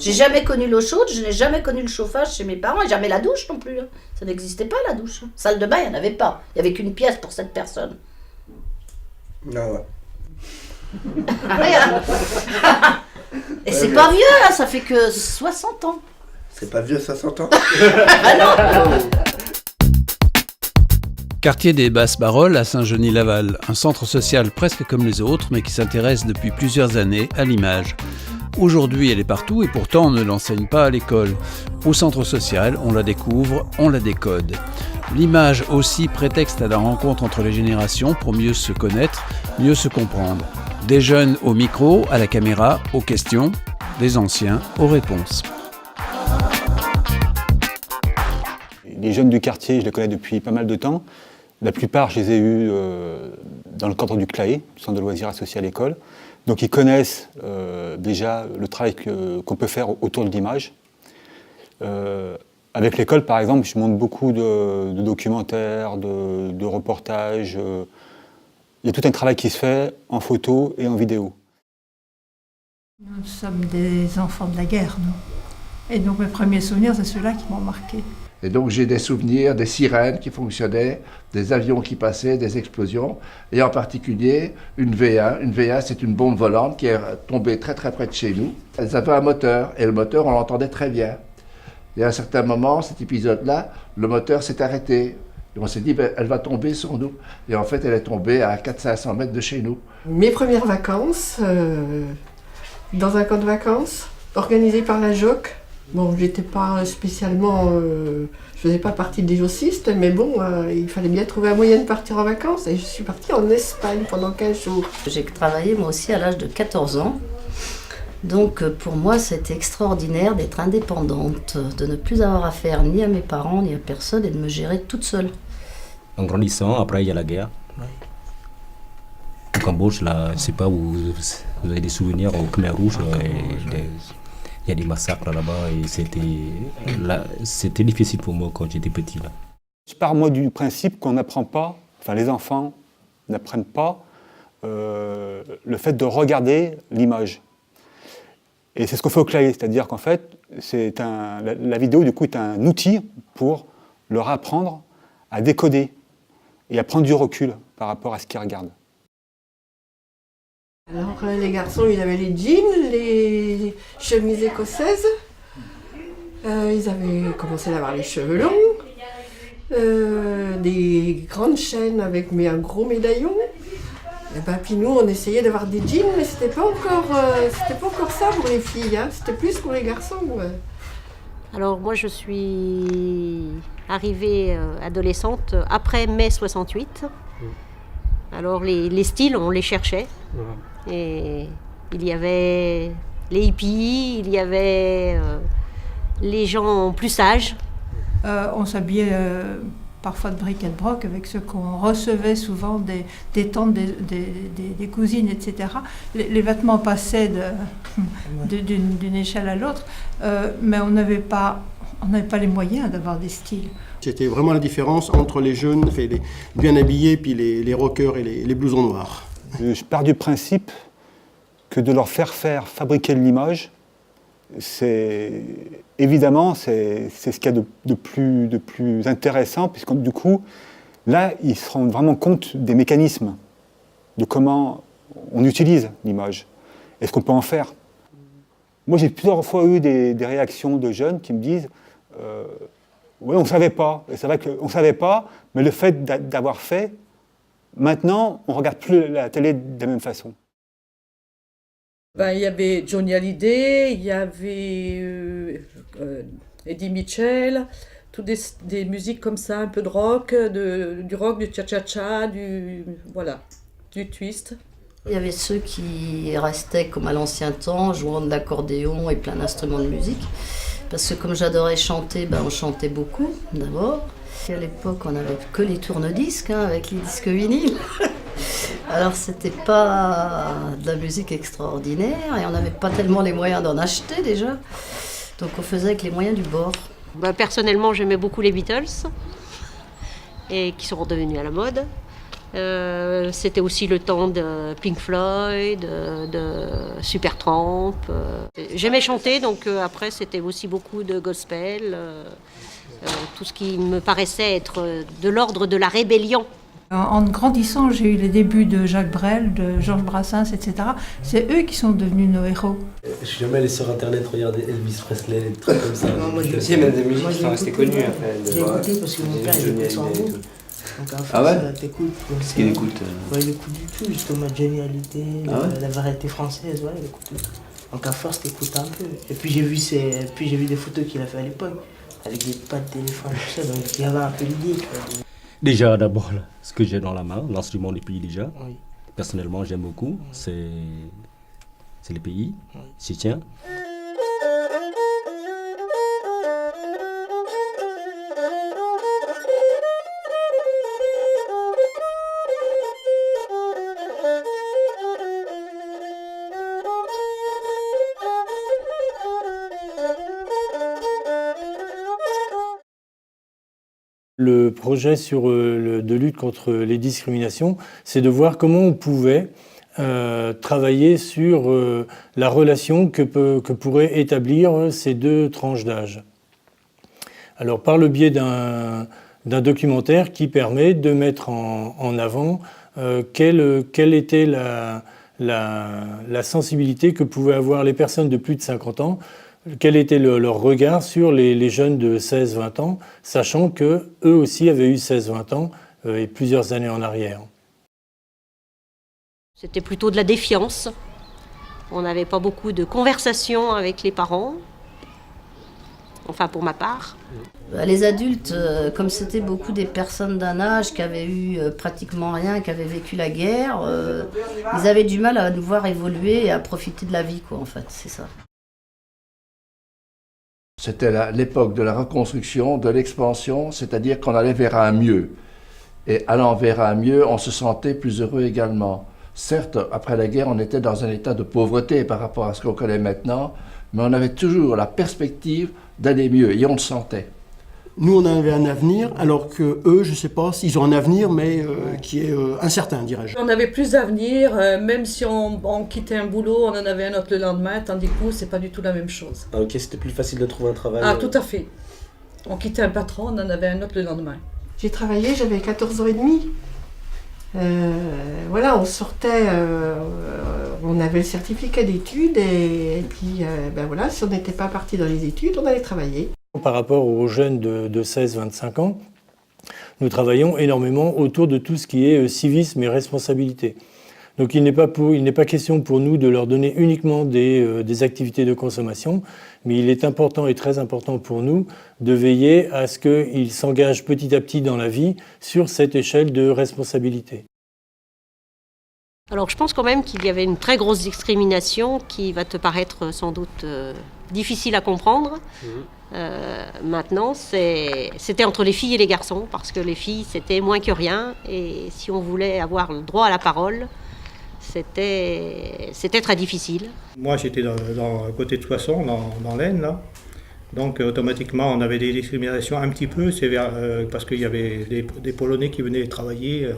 J'ai jamais connu l'eau chaude, je n'ai jamais connu le chauffage chez mes parents, et jamais la douche non plus. Ça n'existait pas la douche. Salle de bain, il n'y en avait pas. Il n'y avait qu'une pièce pour 7 personnes. Ah ouais. Regarde. Et c'est pas vieux, hein, ça fait que 60 ans. C'est pas vieux, ça s'entend. Quartier des Basses-Barolles à Saint-Genis-Laval, un centre social presque comme les autres, mais qui s'intéresse depuis plusieurs années à l'image. Aujourd'hui, elle est partout et pourtant on ne l'enseigne pas à l'école. Au centre social, on la découvre, on la décode. L'image aussi prétexte à la rencontre entre les générations pour mieux se connaître, mieux se comprendre. Des jeunes au micro, à la caméra, aux questions, des anciens aux réponses. Les jeunes du quartier, je les connais depuis pas mal de temps. La plupart, je les ai eus dans le cadre du CLAE, du centre de loisirs associé à l'école. Donc ils connaissent déjà le travail qu'on peut faire autour de l'image. Avec l'école, par exemple, je montre beaucoup de documentaires, de reportages. Il y a tout un travail qui se fait en photo et en vidéo. Nous sommes des enfants de la guerre, nous. Et donc mes premiers souvenirs, c'est ceux-là qui m'ont marqué. Et donc j'ai des souvenirs des sirènes qui fonctionnaient, des avions qui passaient, des explosions, et en particulier une V1. Une V1, c'est une bombe volante qui est tombée très très près de chez nous. Elles avaient un moteur, et le moteur, on l'entendait très bien. Et à un certain moment, cet épisode-là, le moteur s'est arrêté. Et on s'est dit, elle va tomber sur nous. Et en fait, elle est tombée à 400-500 mètres de chez nous. Mes premières vacances, dans un camp de vacances, organisé par la JOC. Bon, j'étais pas spécialement, je faisais pas partie des jocistes, mais bon, il fallait bien trouver un moyen de partir en vacances. Et je suis partie en Espagne pendant 15 jours. J'ai travaillé moi aussi à l'âge de 14 ans. Donc pour moi, c'était extraordinaire d'être indépendante, de ne plus avoir affaire ni à mes parents, ni à personne, et de me gérer toute seule. En grandissant, après il y a la guerre. Au Cambodge, là, je ne sais pas où vous avez des souvenirs au Khmer Rouge. Il y a des massacres là-bas et c'était difficile pour moi quand j'étais petit. Là. Je pars moi du principe qu'on n'apprend pas, enfin les enfants n'apprennent pas le fait de regarder l'image. Et c'est ce qu'on fait au CLAE, c'est-à-dire qu'en fait, la vidéo du coup est un outil pour leur apprendre à décoder et à prendre du recul par rapport à ce qu'ils regardent. Alors les garçons, ils avaient les jeans, les chemises écossaises. Ils avaient commencé à avoir les cheveux longs, des grandes chaînes avec un gros médaillon. Et puis nous, on essayait d'avoir des jeans, mais c'était pas encore ça pour les filles, hein. C'était plus pour les garçons. Alors moi, je suis arrivée adolescente après mai 68. Alors les styles, on les cherchait. Et il y avait les hippies, il y avait les gens plus sages. On s'habillait parfois de bric et de broc avec ce qu'on recevait souvent des tantes, des cousines, etc. Les vêtements passaient d'une échelle à l'autre, mais on n'avait pas les moyens d'avoir des styles. C'était vraiment la différence entre les jeunes, les bien habillés, puis les rockers et les blousons noirs. Je pars du principe que de leur faire fabriquer de l'image, évidemment, c'est ce qu'il y a de plus intéressant, puisque du coup, là, ils se rendent vraiment compte des mécanismes, de comment on utilise l'image, et ce qu'on peut en faire. Moi, j'ai plusieurs fois eu des réactions de jeunes qui me disent oui, on ne savait pas. Et c'est vrai qu'on ne savait pas, mais le fait d'avoir fait, maintenant, on ne regarde plus la télé de la même façon. Il y avait Johnny Hallyday, il y avait Eddie Mitchell, toutes des musiques comme ça, un peu de rock, du rock, du cha-cha-cha, du twist. Il y avait ceux qui restaient comme à l'ancien temps, jouant de l'accordéon et plein d'instruments de musique. Parce que comme j'adorais chanter, on chantait beaucoup d'abord. À l'époque, on n'avait que les tourne-disques, avec les disques vinyles. Alors c'était pas de la musique extraordinaire et on n'avait pas tellement les moyens d'en acheter déjà. Donc on faisait avec les moyens du bord. Personnellement, j'aimais beaucoup les Beatles, et qui sont redevenus à la mode. C'était aussi le temps de Pink Floyd, de Supertramp. J'aimais chanter, donc après c'était aussi beaucoup de gospel, tout ce qui me paraissait être de l'ordre de la rébellion. En grandissant, j'ai eu les débuts de Jacques Brel, de Georges Brassens, etc. C'est eux qui sont devenus nos héros. Je suis jamais allé sur internet regarder Elvis Presley, des trucs comme ça. Non, moi, j'ai même des musiques qui sont restées connues. J'ai écouté parce que mon père il écoute son groupe. Donc à Ah ouais? t'écoutes. Qu'est-ce qu'il écoute? Ouais, il écoute du tout, justement, Johnny Hallyday, la variété française, ouais, il écoute tout. Donc à force, t'écoutes un peu. Et puis j'ai vu des photos qu'il a fait à l'époque, avec des pattes d'éléphant et tout ça, donc il y avait un peu l'idée. Déjà, d'abord, là, ce que j'ai dans la main, l'instrument du pays déjà. Oui. Personnellement, j'aime beaucoup. C'est le pays, s'y tient. Le projet de lutte contre les discriminations, c'est de voir comment on pouvait travailler sur la relation que pourraient établir ces deux tranches d'âge. Alors par le biais d'un documentaire qui permet de mettre en avant quelle était la sensibilité que pouvaient avoir les personnes de plus de 50 ans, quel était leur regard sur les jeunes de 16-20 ans, sachant qu'eux aussi avaient eu 16-20 ans et plusieurs années en arrière. C'était plutôt de la défiance. On n'avait pas beaucoup de conversations avec les parents. Enfin, pour ma part. Les adultes, comme c'était beaucoup des personnes d'un âge qui avaient eu pratiquement rien, qui avaient vécu la guerre, ils avaient du mal à nous voir évoluer et à profiter de la vie, quoi, en fait, c'est ça. C'était l'époque de la reconstruction, de l'expansion, c'est-à-dire qu'on allait vers un mieux. Et allant vers un mieux, on se sentait plus heureux également. Certes, après la guerre, on était dans un état de pauvreté par rapport à ce qu'on connaît maintenant, mais on avait toujours la perspective d'aller mieux, et on le sentait. Nous, on avait un avenir, alors que eux, je ne sais pas s'ils ont un avenir, mais qui est incertain, dirais-je. On avait plus d'avenir, même si on quittait un boulot, on en avait un autre le lendemain, tandis que nous, c'est pas du tout la même chose. Ah ok, c'était plus facile de trouver un travail. Ah, tout à fait. On quittait un patron, on en avait un autre le lendemain. J'ai travaillé, j'avais 14 ans et demi. Voilà, on sortait, on avait le certificat d'études et puis ben voilà, si on n'était pas parti dans les études, on allait travailler. Par rapport aux jeunes de 16-25 ans, nous travaillons énormément autour de tout ce qui est civisme et responsabilité. Donc il n'est pas question pour nous de leur donner uniquement des activités de consommation, mais il est important et très important pour nous de veiller à ce qu'ils s'engagent petit à petit dans la vie sur cette échelle de responsabilité. Alors je pense quand même qu'il y avait une très grosse discrimination qui va te paraître sans doute difficile à comprendre. Maintenant, c'était entre les filles et les garçons, parce que les filles, c'était moins que rien, et si on voulait avoir le droit à la parole, c'était très difficile. Moi, j'étais à côté de Soissons, dans l'Aisne, là. Donc, automatiquement, on avait des discriminations un petit peu, parce qu'il y avait des Polonais qui venaient travailler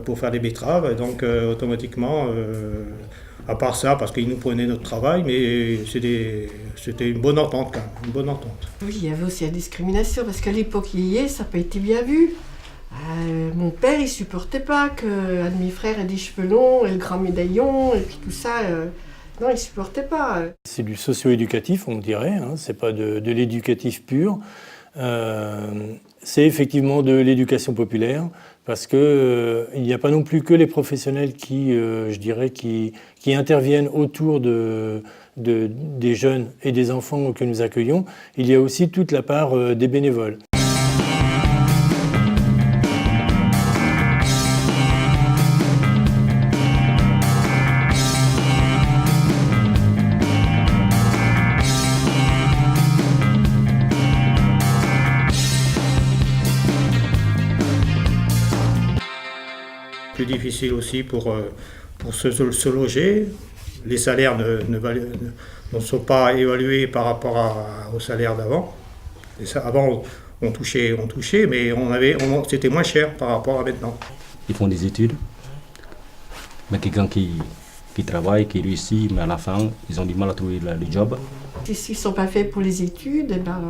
pour faire des betteraves. Donc, automatiquement, à part ça, parce qu'ils nous prenaient notre travail, mais c'était une bonne entente, quand même, une bonne entente. Oui, il y avait aussi la discrimination, parce qu'à l'époque, ça n'a pas été bien vu. Mon père, il supportait pas qu'un de mes frères ait des cheveux longs, et le grand médaillon, et puis tout ça. Non, il supportait pas. C'est du socio-éducatif, on dirait, hein, c'est pas de l'éducatif pur. C'est effectivement de l'éducation populaire, parce que il n'y a pas non plus que les professionnels qui interviennent autour des jeunes et des enfants que nous accueillons. Il y a aussi toute la part des bénévoles. Plus difficile aussi pour se loger. Les salaires ne sont pas évalués par rapport au salaire d'avant. Avant, on touchait, mais c'était moins cher par rapport à maintenant. ils font des études, mais quelqu'un qui travaille, qui réussit, mais à la fin, ils ont du mal à trouver le job. S'ils ne sont pas faits pour les études, eh ben,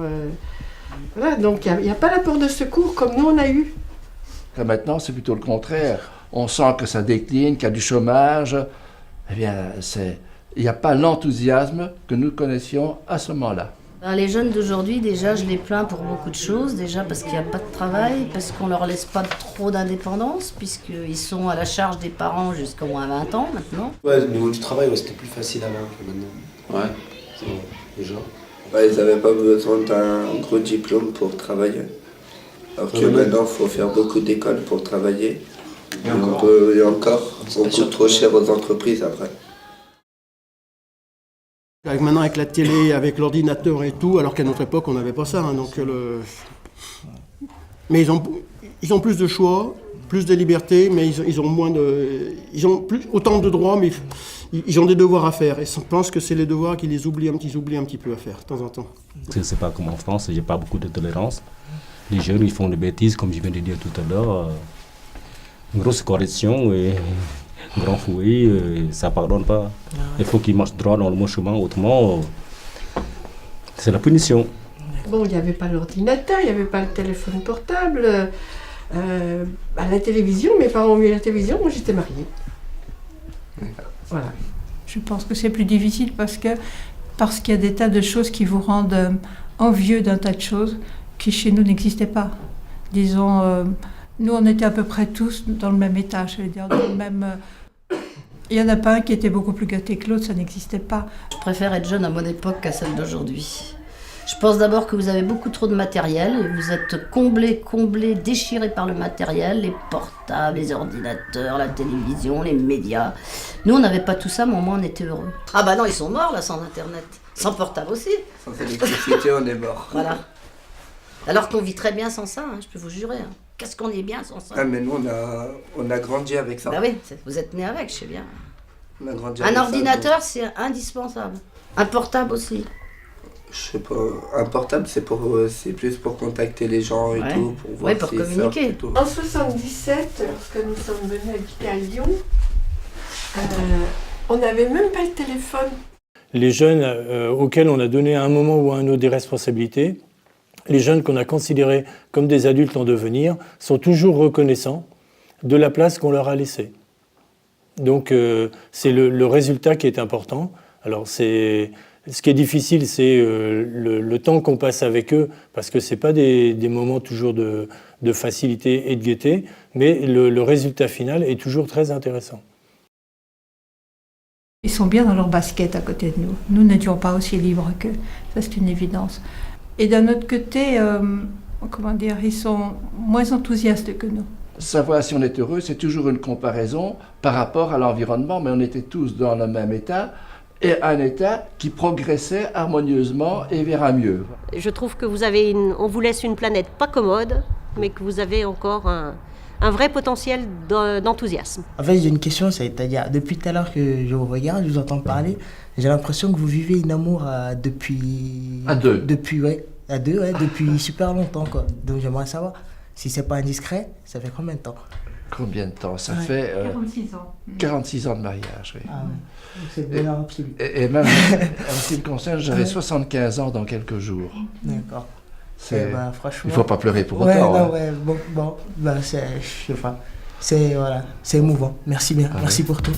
voilà, donc il n'y a pas l'apport de secours comme nous on a eu. Là, maintenant, c'est plutôt le contraire. On sent que ça décline, qu'il y a du chômage. Eh bien, il n'y a pas l'enthousiasme que nous connaissions à ce moment-là. Les jeunes d'aujourd'hui, déjà, je les plains pour beaucoup de choses. Déjà parce qu'il n'y a pas de travail, parce qu'on ne leur laisse pas trop d'indépendance, puisqu'ils sont à la charge des parents jusqu'au moins 20 ans maintenant. Ouais, au niveau du travail, ouais, c'était plus facile avant que maintenant. Ouais. C'est bon, déjà. Ouais, ils n'avaient pas besoin d'un gros diplôme pour travailler. Alors que maintenant, il faut faire beaucoup d'écoles pour travailler. Et encore, on coûte trop cher aux entreprises après. Maintenant, avec la télé, avec l'ordinateur et tout, alors qu'à notre époque, on n'avait pas ça. Hein, donc mais ils ont plus de choix, plus de liberté, mais ils ont moins de... Ils ont autant de droits, mais ils ont des devoirs à faire. Et je pense que c'est les devoirs qui les oublient un petit peu à faire, de temps en temps. C'est pas comme en France, il n'y a pas beaucoup de tolérance. Les jeunes, ils font des bêtises, comme je viens de dire tout à l'heure. Une grosse correction et un grand fouet, ça ne pardonne pas. Il faut qu'ils marchent droit dans le bon chemin, autrement, c'est la punition. Bon, il n'y avait pas l'ordinateur, il n'y avait pas le téléphone portable. À la télévision, mes parents ont vu la télévision, moi j'étais mariée. Voilà. Je pense que c'est plus difficile parce qu'il y a des tas de choses qui vous rendent envieux d'un tas de choses qui chez nous n'existaient pas. Disons, nous on était à peu près tous dans le même état, je veux dire, dans le même... Il n'y en a pas un qui était beaucoup plus gâté que l'autre, ça n'existait pas. Je préfère être jeune à mon époque qu'à celle d'aujourd'hui. Je pense d'abord que vous avez beaucoup trop de matériel et vous êtes comblés, déchirés par le matériel, les portables, les ordinateurs, la télévision, les médias. Nous, on n'avait pas tout ça, mais au moins on était heureux. Ah bah non, ils sont morts là, sans Internet. Sans portable aussi. Sans électricité, on est mort. Voilà. Alors qu'on vit très bien sans ça, hein, je peux vous jurer. Hein. Qu'est-ce qu'on est bien sans ça. Ah mais nous, on a grandi avec ça. Bah oui, vous êtes nés avec, je sais bien. On a grandi un avec ordinateur, c'est indispensable. Un portable aussi. Je sais pas, un portable c'est plus pour contacter les gens et tout, pour voir pour communiquer. En 77, lorsque nous sommes venus habiter à Lyon, on n'avait même pas le téléphone. Les jeunes auxquels on a donné à un moment ou à un autre des responsabilités, les jeunes qu'on a considérés comme des adultes en devenir, sont toujours reconnaissants de la place qu'on leur a laissée. Donc c'est le résultat qui est important. Alors ce qui est difficile, c'est le temps qu'on passe avec eux, parce que ce n'est pas des moments toujours de facilité et de gaieté, mais le résultat final est toujours très intéressant. Ils sont bien dans leur basket à côté de nous. Nous n'étions pas aussi libres qu'eux, ça c'est une évidence. Et d'un autre côté, ils sont moins enthousiastes que nous. Savoir si on est heureux, c'est toujours une comparaison par rapport à l'environnement, mais on était tous dans le même état. Et un état qui progressait harmonieusement et vers un mieux. Je trouve que on vous laisse une planète pas commode, mais que vous avez encore un vrai potentiel d'enthousiasme. En fait, j'ai une question, c'est-à-dire, depuis tout à l'heure que je vous regarde, je vous entends parler, j'ai l'impression que vous vivez une amour depuis... À deux. Depuis super longtemps, quoi. Donc j'aimerais savoir, si c'est pas indiscret, ça fait combien de temps? Combien de temps? Ça fait 46 ans. 46 ans de mariage, oui. Ah ouais. C'est bien absolu. Et même, en ce qui me concerne, j'aurai 75 ans dans quelques jours. D'accord. Franchement... Il ne faut pas pleurer pour autant. C'est émouvant. Merci bien. Merci pour tout.